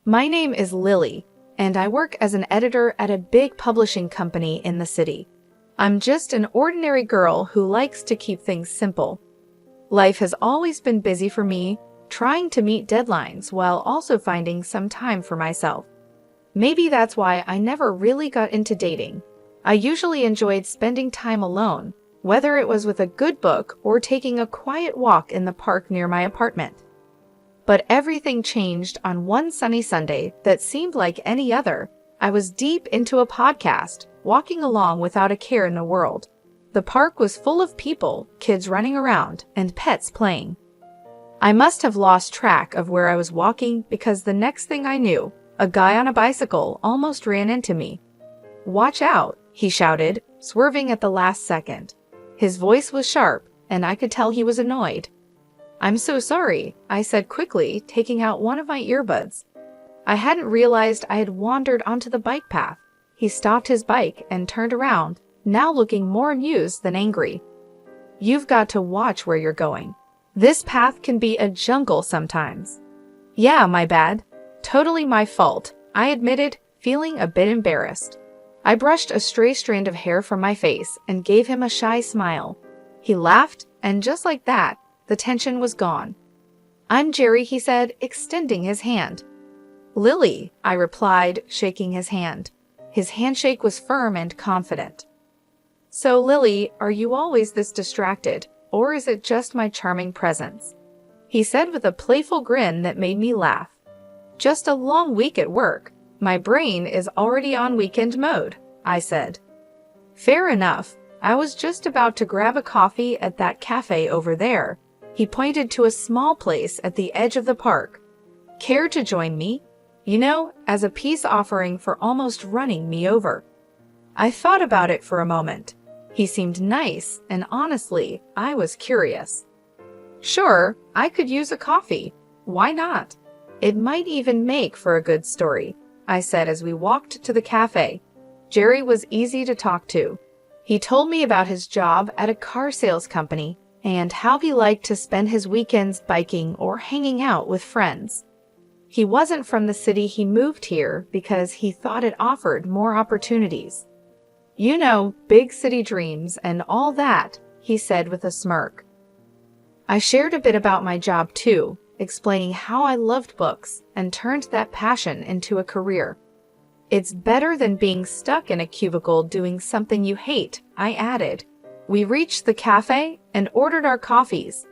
My name is Lily, and I work as an editor at a big publishing company in the city. I'm just an ordinary girl who likes to keep things simple. Life has always been busy for me, trying to meet deadlines while also finding some time for myself. Maybe that's why I never really got into dating. I usually enjoyed spending time alone, whether it was with a good book or taking a quiet walk in the park near my apartment. But everything changed on one sunny Sunday that seemed like any other. I was deep into a podcast, walking along without a care in the world. The park was full of people, kids running around, and pets playing. I must have lost track of where I was walking because the next thing I knew, a guy on a bicycle almost ran into me. "Watch out," he shouted, swerving at the last second. His voice was sharp, and I could tell he was annoyed. "I'm so sorry," I said quickly, taking out one of my earbuds. I hadn't realized I had wandered onto the bike path. He stopped his bike and turned around, now looking more amused than angry. "You've got to watch where you're going. This path can be a jungle sometimes." "Yeah, my bad. Totally my fault," I admitted, feeling a bit embarrassed. I brushed a stray strand of hair from my face and gave him a shy smile. He laughed, and just like that, the tension was gone. "I'm Jerry," he said, extending his hand. "Lily," I replied, shaking his hand. His handshake was firm and confident. "So, Lily, are you always this distracted, or is it just my charming presence?" he said with a playful grin that made me laugh. "Just a long week at work. My brain is already on weekend mode," I said. "Fair enough. I was just about to grab a coffee at that cafe over there." He pointed to a small place at the edge of the park. "Care to join me? You know, as a peace offering for almost running me over." I thought about it for a moment. He seemed nice, and honestly, I was curious. "Sure, I could use a coffee. Why not? It might even make for a good story," I said as we walked to the cafe. Jerry was easy to talk to. He told me about his job at a car sales company and how he liked to spend his weekends biking or hanging out with friends. He wasn't from the city. He moved here because he thought it offered more opportunities. "You know, big city dreams and all that," he said with a smirk. I shared a bit about my job too, explaining how I loved books and turned that passion into a career. "It's better than being stuck in a cubicle doing something you hate," I added. We reached the cafe and ordered our coffees.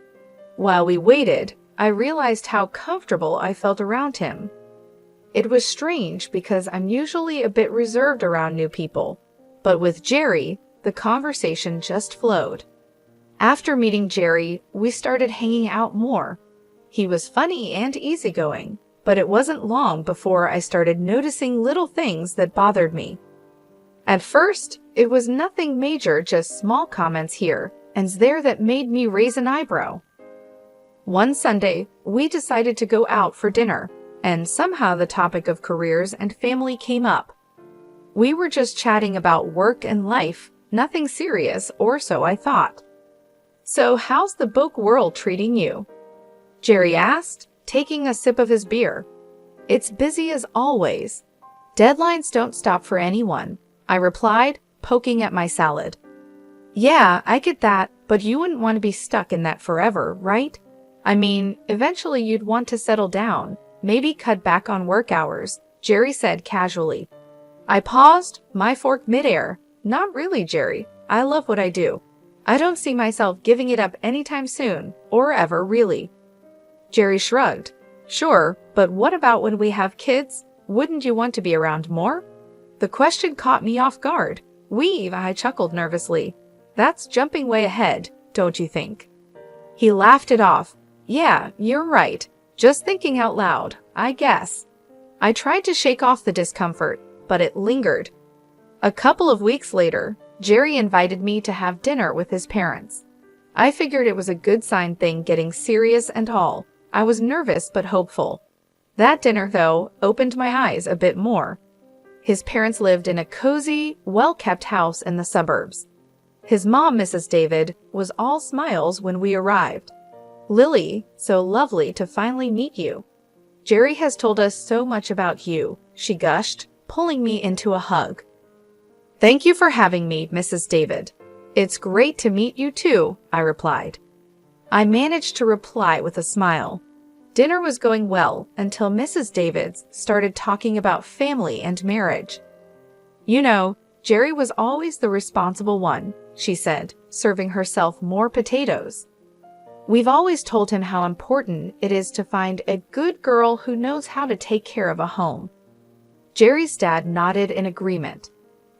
While we waited, I realized how comfortable I felt around him. It was strange because I'm usually a bit reserved around new people, but with Jerry, the conversation just flowed. After meeting Jerry, we started hanging out more. He was funny and easygoing, but it wasn't long before I started noticing little things that bothered me. At first, it was nothing major, just small comments here and there that made me raise an eyebrow. One Sunday, we decided to go out for dinner, and somehow the topic of careers and family came up. We were just chatting about work and life, nothing serious, or so I thought. "So how's the book world treating you?" Jerry asked, taking a sip of his beer. "It's busy as always. Deadlines don't stop for anyone," I replied, poking at my salad. "Yeah, I get that, but you wouldn't want to be stuck in that forever, right? I mean, eventually you'd want to settle down, maybe cut back on work hours," Jerry said casually. I paused, my fork midair. "Not really, Jerry. I love what I do. I don't see myself giving it up anytime soon, or ever, really." Jerry shrugged. "Sure, but what about when we have kids? Wouldn't you want to be around more?" The question caught me off guard. I chuckled nervously. "That's jumping way ahead, don't you think?" He laughed it off. "Yeah, you're right. Just thinking out loud, I guess." I tried to shake off the discomfort, but it lingered. A couple of weeks later, Jerry invited me to have dinner with his parents. I figured it was a good sign, thing getting serious and all. I was nervous but hopeful. That dinner, though, opened my eyes a bit more. His parents lived in a cozy, well-kept house in the suburbs. His mom, Mrs. David, was all smiles when we arrived. "Lily, so lovely to finally meet you." Jerry has told us so much about you, she gushed, pulling me into a hug. Thank you for having me, Mrs. David. It's great to meet you too, I replied. I managed to reply with a smile. Dinner was going well until Mrs. Davids started talking about family and marriage. You know, Jerry was always the responsible one, she said, serving herself more potatoes. We've always told him how important it is to find a good girl who knows how to take care of a home. Jerry's dad nodded in agreement.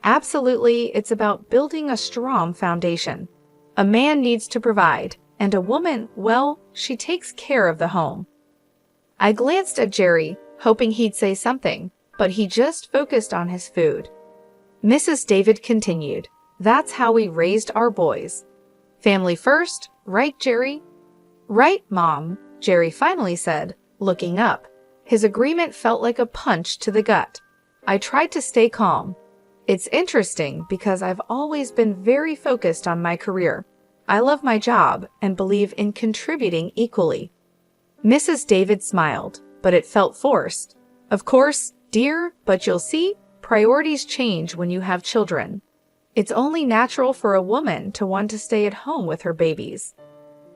Absolutely, it's about building a strong foundation. A man needs to provide, and a woman, well, she takes care of the home. I glanced at Jerry, hoping he'd say something, but he just focused on his food. Mrs. David continued, That's how we raised our boys. Family first, right, Jerry? Right, Mom, Jerry finally said, looking up. His agreement felt like a punch to the gut. I tried to stay calm. It's interesting because I've always been very focused on my career. I love my job and believe in contributing equally. Mrs. David smiled, but it felt forced. Of course, dear, but you'll see, priorities change when you have children. It's only natural for a woman to want to stay at home with her babies.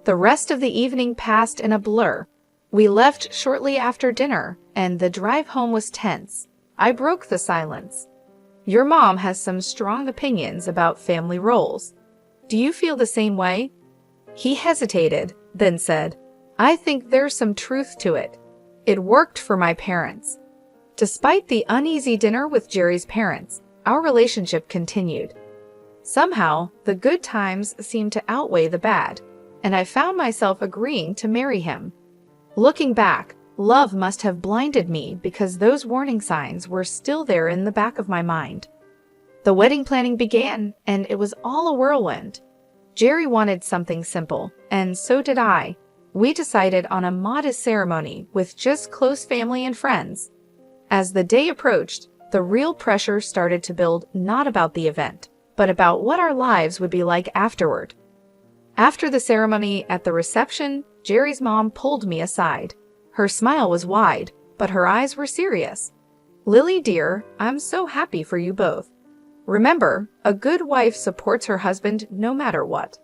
The rest of the evening passed in a blur. We left shortly after dinner, and the drive home was tense. I broke the silence. Your mom has some strong opinions about family roles. Do you feel the same way? He hesitated, then said, I think there's some truth to it. It worked for my parents. Despite the uneasy dinner with Jerry's parents, our relationship continued. Somehow, the good times seemed to outweigh the bad, and I found myself agreeing to marry him. Looking back, love must have blinded me because those warning signs were still there in the back of my mind. The wedding planning began, and it was all a whirlwind. Jerry wanted something simple, and so did I. We decided on a modest ceremony with just close family and friends. As the day approached, the real pressure started to build, not about the event, but about what our lives would be like afterward. After the ceremony at the reception, Jerry's mom pulled me aside. Her smile was wide, but her eyes were serious. Lily, dear, I'm so happy for you both. Remember, a good wife supports her husband no matter what.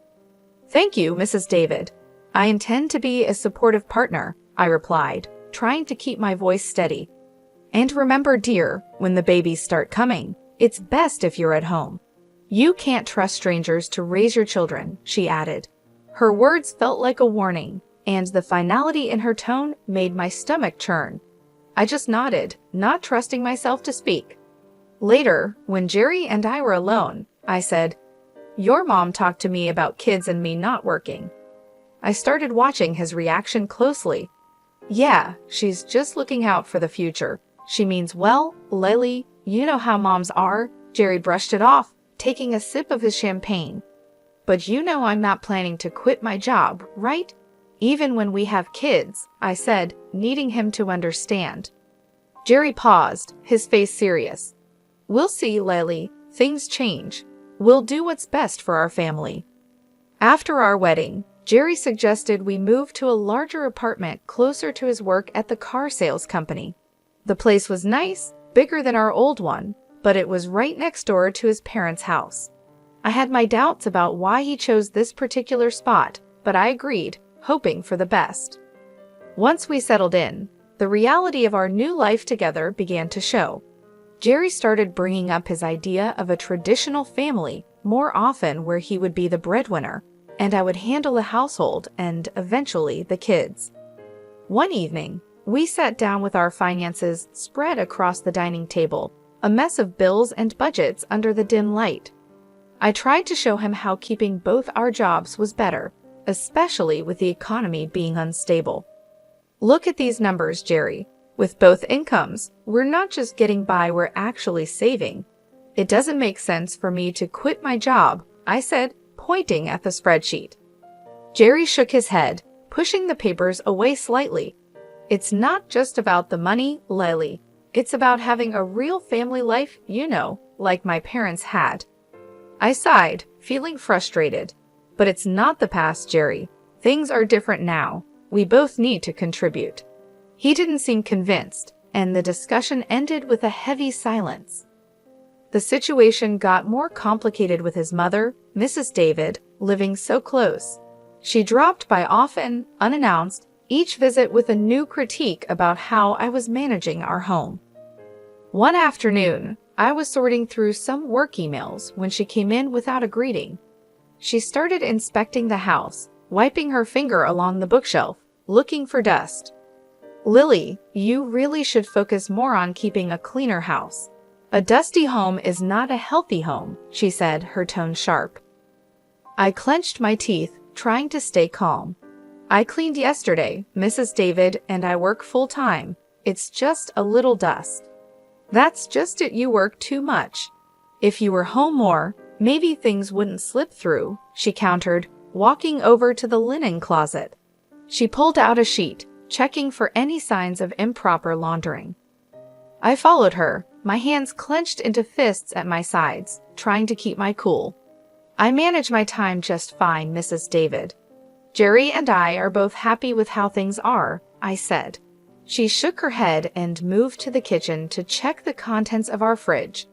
Thank you, Mrs. David. I intend to be a supportive partner, I replied, trying to keep my voice steady. And remember, dear, when the babies start coming, it's best if you're at home. You can't trust strangers to raise your children, she added. Her words felt like a warning, and the finality in her tone made my stomach churn. I just nodded, not trusting myself to speak. Later, when Jerry and I were alone, I said, Your mom talked to me about kids and me not working. I started watching his reaction closely. Yeah, she's just looking out for the future. She means well, Lily, you know how moms are. Jerry brushed it off, taking a sip of his champagne. But you know I'm not planning to quit my job, right? Even when we have kids, I said, needing him to understand. Jerry paused, his face serious. We'll see, Lily. Things change. We'll do what's best for our family. After our wedding, Jerry suggested we move to a larger apartment closer to his work at the car sales company. The place was nice, bigger than our old one, but it was right next door to his parents' house. I had my doubts about why he chose this particular spot, but I agreed, hoping for the best. Once we settled in, the reality of our new life together began to show. Jerry started bringing up his idea of a traditional family more often, where he would be the breadwinner, and I would handle the household and, eventually, the kids. One evening, we sat down with our finances spread across the dining table, a mess of bills and budgets under the dim light. I tried to show him how keeping both our jobs was better, especially with the economy being unstable. Look at these numbers, Jerry. With both incomes, we're not just getting by, we're actually saving. It doesn't make sense for me to quit my job, I said, pointing at the spreadsheet. Jerry shook his head, pushing the papers away slightly. It's not just about the money, Lily. It's about having a real family life, you know, like my parents had. I sighed, feeling frustrated. But it's not the past, Jerry. Things are different now. We both need to contribute. He didn't seem convinced, and the discussion ended with a heavy silence. The situation got more complicated with his mother, Mrs. David, living so close. She dropped by often, unannounced, each visit with a new critique about how I was managing our home. One afternoon, I was sorting through some work emails when she came in without a greeting. She started inspecting the house, wiping her finger along the bookshelf, looking for dust. "Lily, you really should focus more on keeping a cleaner house. A dusty home is not a healthy home," she said, her tone sharp. I clenched my teeth, trying to stay calm. "I cleaned yesterday, Mrs. David, and I work full-time. It's just a little dust." "That's just it, you work too much. If you were home more, maybe things wouldn't slip through," she countered, walking over to the linen closet. She pulled out a sheet, checking for any signs of improper laundering. I followed her, my hands clenched into fists at my sides, trying to keep my cool. "I manage my time just fine, Mrs. David. Jerry and I are both happy with how things are," I said. She shook her head and moved to the kitchen to check the contents of our fridge.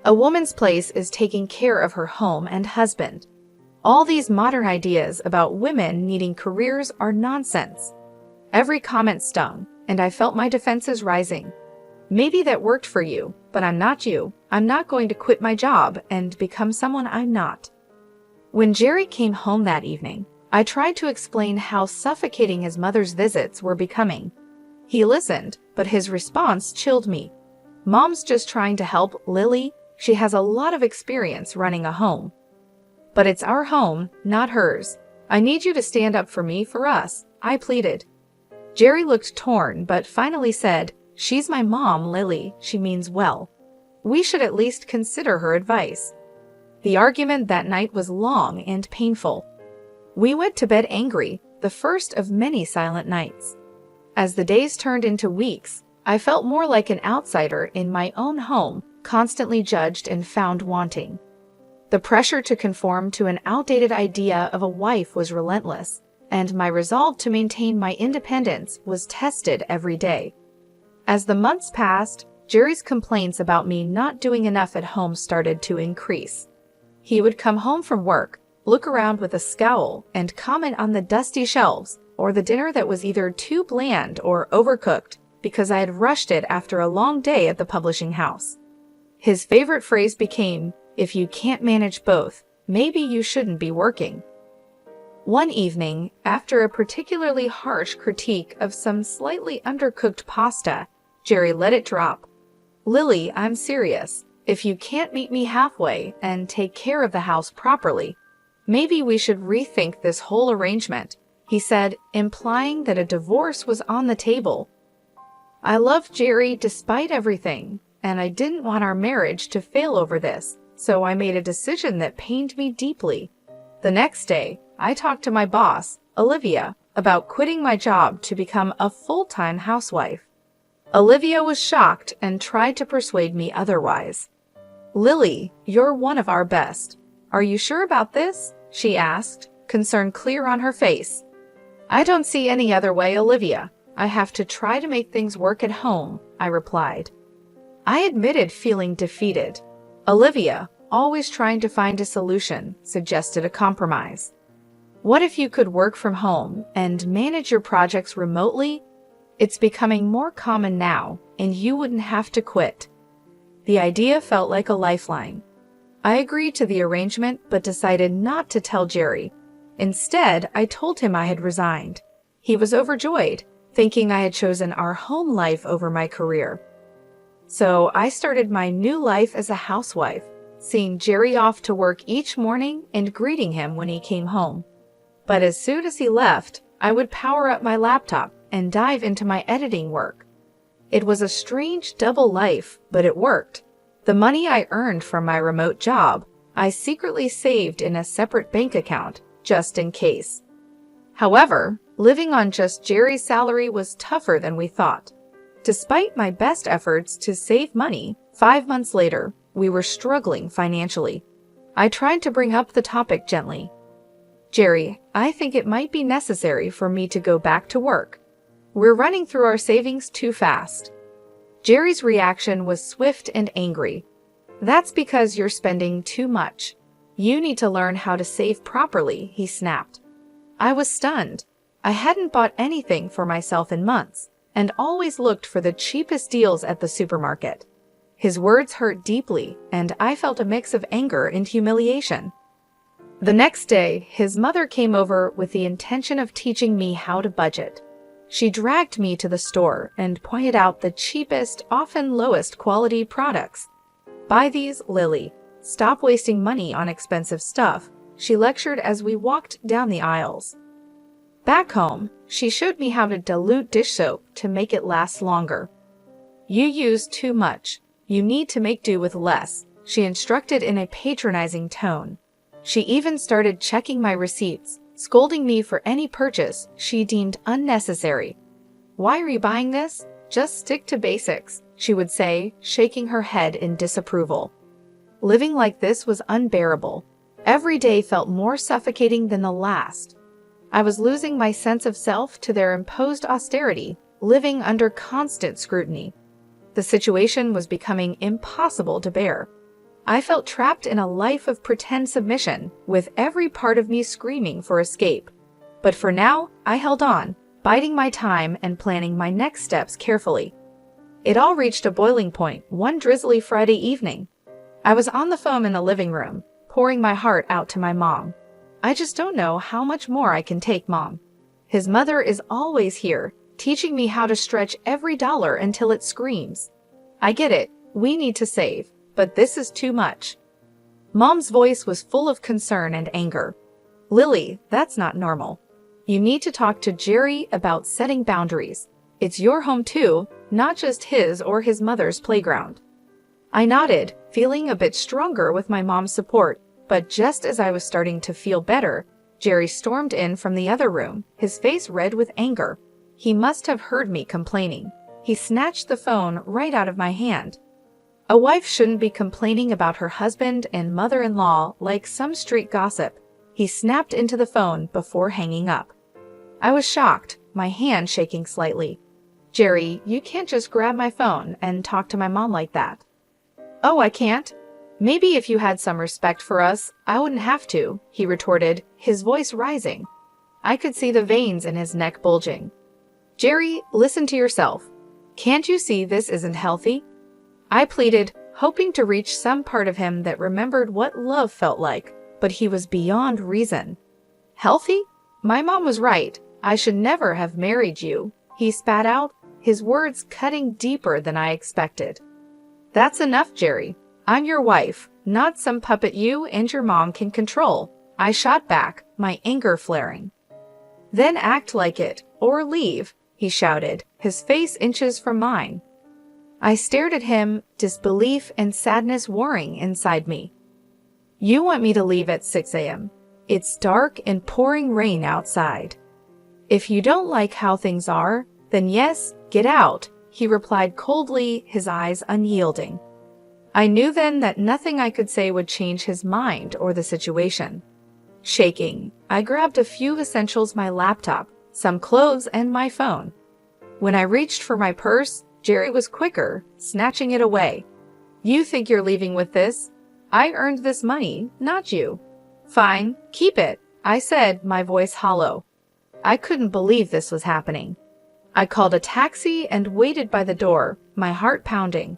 "A woman's place is taking care of her home and husband. All these modern ideas about women needing careers are nonsense." Every comment stung, and I felt my defenses rising. "Maybe that worked for you, but I'm not you. I'm not going to quit my job and become someone I'm not." When Jerry came home that evening, I tried to explain how suffocating his mother's visits were becoming. He listened, but his response chilled me. "Mom's just trying to help, Lily. She has a lot of experience running a home." "But it's our home, not hers. I need you to stand up for me, for us," I pleaded. Jerry looked torn but finally said, "She's my mom, Lily. She means well. We should at least consider her advice." The argument that night was long and painful. We went to bed angry, the first of many silent nights. As the days turned into weeks, I felt more like an outsider in my own home, constantly judged and found wanting. The pressure to conform to an outdated idea of a wife was relentless, and my resolve to maintain my independence was tested every day. As the months passed, Jerry's complaints about me not doing enough at home started to increase. He would come home from work, look around with a scowl, and comment on the dusty shelves or the dinner that was either too bland or overcooked because I had rushed it after a long day at the publishing house. His favorite phrase became, "If you can't manage both, maybe you shouldn't be working." One evening, after a particularly harsh critique of some slightly undercooked pasta, Jerry let it drop. "Lily, I'm serious. If you can't meet me halfway and take care of the house properly, maybe we should rethink this whole arrangement," he said, implying that a divorce was on the table. I loved Jerry despite everything, and I didn't want our marriage to fail over this, so I made a decision that pained me deeply. The next day, I talked to my boss, Olivia, about quitting my job to become a full-time housewife. Olivia was shocked and tried to persuade me otherwise. "Lily, you're one of our best. Are you sure about this?" she asked, concern clear on her face. "I don't see any other way, Olivia. I have to try to make things work at home," I replied. I admitted feeling defeated. Olivia, always trying to find a solution, suggested a compromise. "What if you could work from home and manage your projects remotely? It's becoming more common now, and you wouldn't have to quit." The idea felt like a lifeline. I agreed to the arrangement but decided not to tell Jerry. Instead, I told him I had resigned. He was overjoyed, thinking I had chosen our home life over my career. So I started my new life as a housewife, seeing Jerry off to work each morning and greeting him when he came home. But as soon as he left, I would power up my laptop and dive into my editing work. It was a strange double life, but it worked. The money I earned from my remote job, I secretly saved in a separate bank account, just in case. However, living on just Jerry's salary was tougher than we thought. Despite my best efforts to save money, 5 months later, we were struggling financially. I tried to bring up the topic gently. "Jerry, I think it might be necessary for me to go back to work. We're running through our savings too fast." Jerry's reaction was swift and angry. "That's because you're spending too much. You need to learn how to save properly," he snapped. I was stunned. I hadn't bought anything for myself in months, and always looked for the cheapest deals at the supermarket. His words hurt deeply, and I felt a mix of anger and humiliation. The next day, his mother came over with the intention of teaching me how to budget. She dragged me to the store and pointed out the cheapest, often lowest quality products. "Buy these, Lily. Stop wasting money on expensive stuff," she lectured as we walked down the aisles. Back home, she showed me how to dilute dish soap to make it last longer. "You use too much. You need to make do with less," she instructed in a patronizing tone. She even started checking my receipts, scolding me for any purchase she deemed unnecessary. "Why are you buying this? Just stick to basics," she would say, shaking her head in disapproval. Living like this was unbearable. Every day felt more suffocating than the last. I was losing my sense of self to their imposed austerity, living under constant scrutiny. The situation was becoming impossible to bear. I felt trapped in a life of pretend submission, with every part of me screaming for escape. But for now, I held on, biding my time and planning my next steps carefully. It all reached a boiling point one drizzly Friday evening. I was on the phone in the living room, pouring my heart out to my mom. "I just don't know how much more I can take, Mom. His mother is always here, teaching me how to stretch every dollar until it screams. I get it, we need to save, but this is too much." Mom's voice was full of concern and anger. "Lily, that's not normal. You need to talk to Jerry about setting boundaries. It's your home too, not just his or his mother's playground." I nodded, feeling a bit stronger with my mom's support, but just as I was starting to feel better, Jerry stormed in from the other room, his face red with anger. He must have heard me complaining. He snatched the phone right out of my hand. A wife shouldn't be complaining about her husband and mother-in-law like some street gossip. He snapped into the phone before hanging up. I was shocked, my hand shaking slightly. "Jerry, you can't just grab my phone and talk to my mom like that." "Oh, I can't? Maybe if you had some respect for us, I wouldn't have to," he retorted, his voice rising. I could see the veins in his neck bulging. "Jerry, listen to yourself. Can't you see this isn't healthy?" I pleaded, hoping to reach some part of him that remembered what love felt like, but he was beyond reason. "Healthy? My mom was right. I should never have married you," he spat out, his words cutting deeper than I expected. "That's enough, Jerry. I'm your wife, not some puppet you and your mom can control," I shot back, my anger flaring. "Then act like it, or leave," he shouted, his face inches from mine. I stared at him, disbelief and sadness warring inside me. "You want me to leave at 6 a.m. It's dark and pouring rain outside. If you don't like how things are, then yes, get out," he replied coldly, his eyes unyielding. I knew then that nothing I could say would change his mind or the situation. Shaking, I grabbed a few essentials, my laptop, some clothes, and my phone. When I reached for my purse, Jerry was quicker, snatching it away. "You think you're leaving with this? I earned this money, not you." "Fine, keep it," I said, my voice hollow. I couldn't believe this was happening. I called a taxi and waited by the door, my heart pounding.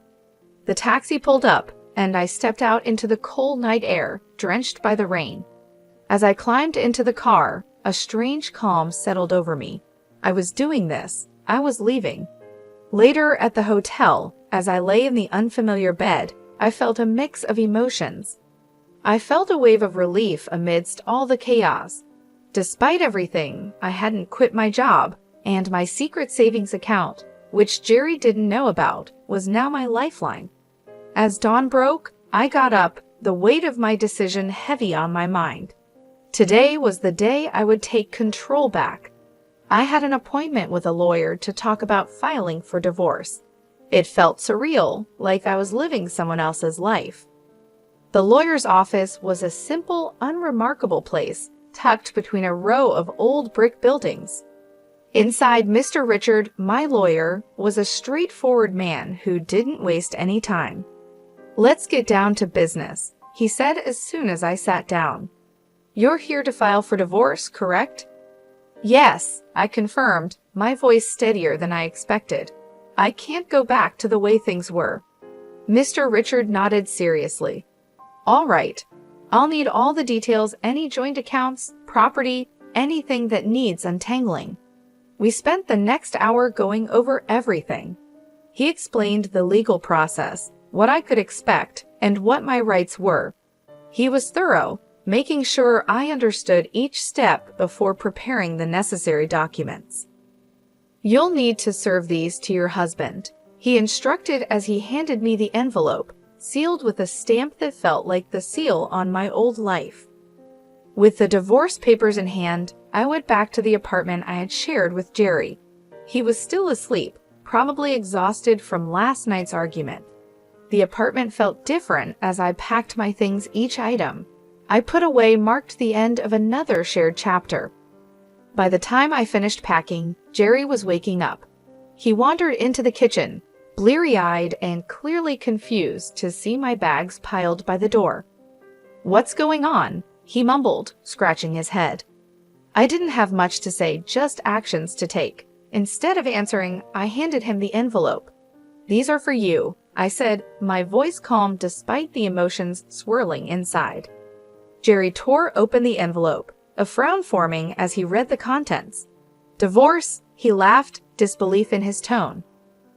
The taxi pulled up, and I stepped out into the cold night air, drenched by the rain. As I climbed into the car, a strange calm settled over me. I was doing this. I was leaving. Later at the hotel, as I lay in the unfamiliar bed, I felt a mix of emotions. I felt a wave of relief amidst all the chaos. Despite everything, I hadn't quit my job, and my secret savings account, which Jerry didn't know about, was now my lifeline. As dawn broke, I got up, the weight of my decision heavy on my mind. Today was the day I would take control back. I had an appointment with a lawyer to talk about filing for divorce. It felt surreal, like I was living someone else's life. The lawyer's office was a simple, unremarkable place, tucked between a row of old brick buildings. Inside, Mr. Richard, my lawyer, was a straightforward man who didn't waste any time. "Let's get down to business," he said as soon as I sat down. "You're here to file for divorce, correct?" "Yes," I confirmed, my voice steadier than I expected. "I can't go back to the way things were." Mr. Richard nodded seriously. "All right. I'll need all the details, any joint accounts, property, anything that needs untangling." We spent the next hour going over everything. He explained the legal process, what I could expect, and what my rights were. He was thorough, making sure I understood each step before preparing the necessary documents. "You'll need to serve these to your husband," he instructed as he handed me the envelope, sealed with a stamp that felt like the seal on my old life. With the divorce papers in hand, I went back to the apartment I had shared with Jerry. He was still asleep, probably exhausted from last night's argument. The apartment felt different as I packed my things, each item I put away marked the end of another shared chapter. By the time I finished packing, Jerry was waking up. He wandered into the kitchen, bleary-eyed and clearly confused to see my bags piled by the door. "What's going on?" he mumbled, scratching his head. I didn't have much to say, just actions to take. Instead of answering, I handed him the envelope. "These are for you," I said, my voice calm despite the emotions swirling inside. Jerry tore open the envelope, a frown forming as he read the contents. "Divorce?" he laughed, disbelief in his tone.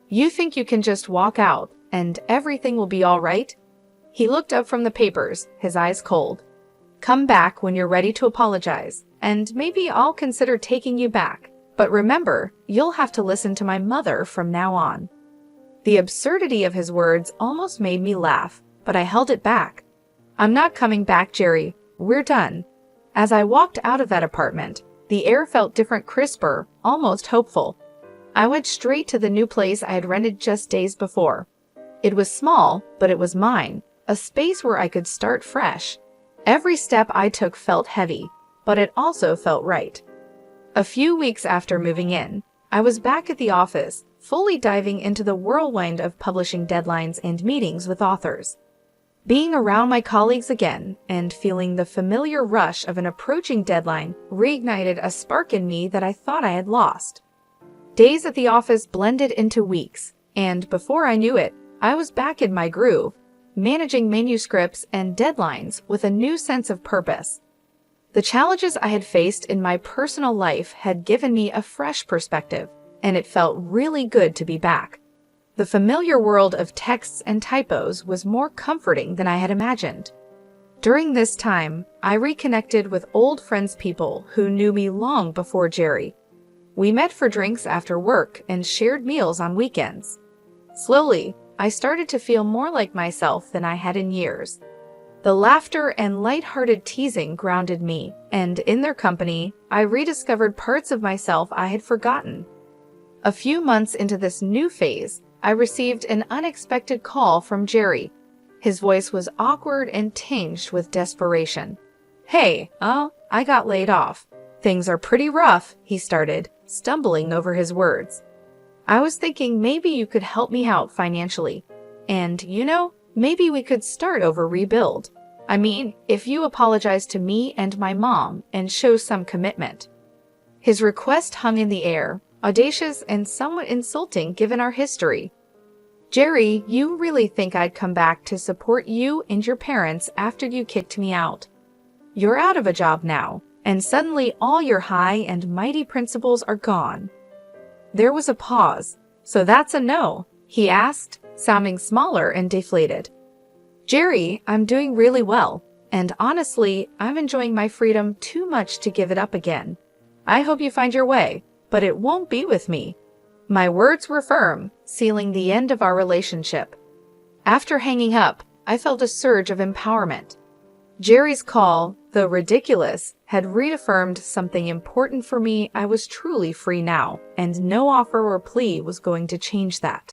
"You think you can just walk out, and everything will be all right?" He looked up from the papers, his eyes cold. "Come back when you're ready to apologize, and maybe I'll consider taking you back. But remember, you'll have to listen to my mother from now on." The absurdity of his words almost made me laugh, but I held it back. "I'm not coming back, Jerry. We're done." As I walked out of that apartment, the air felt different, crisper, almost hopeful. I went straight to the new place I had rented just days before. It was small, but it was mine, a space where I could start fresh. Every step I took felt heavy, but it also felt right. A few weeks after moving in, I was back at the office, fully diving into the whirlwind of publishing deadlines and meetings with authors. Being around my colleagues again and feeling the familiar rush of an approaching deadline reignited a spark in me that I thought I had lost. Days at the office blended into weeks, and before I knew it, I was back in my groove, managing manuscripts and deadlines with a new sense of purpose. The challenges I had faced in my personal life had given me a fresh perspective, and it felt really good to be back. The familiar world of texts and typos was more comforting than I had imagined. During this time, I reconnected with old friends, people who knew me long before Jerry. We met for drinks after work and shared meals on weekends. Slowly, I started to feel more like myself than I had in years. The laughter and light-hearted teasing grounded me, and in their company, I rediscovered parts of myself I had forgotten. A few months into this new phase, I received an unexpected call from Jerry. His voice was awkward and tinged with desperation. "Hey, I got laid off. Things are pretty rough," he started, stumbling over his words. "I was thinking maybe you could help me out financially. And, maybe we could start over, rebuild. I mean, if you apologize to me and my mom and show some commitment." His request hung in the air, audacious and somewhat insulting given our history. "Jerry, you really think I'd come back to support you and your parents after you kicked me out? You're out of a job now, and suddenly all your high and mighty principles are gone." There was a pause. "So that's a no?" he asked, sounding smaller and deflated. "Jerry, I'm doing really well, and honestly, I'm enjoying my freedom too much to give it up again. I hope you find your way, but it won't be with me." My words were firm, sealing the end of our relationship. After hanging up, I felt a surge of empowerment. Jerry's call, though ridiculous, had reaffirmed something important for me. I was truly free now, and no offer or plea was going to change that.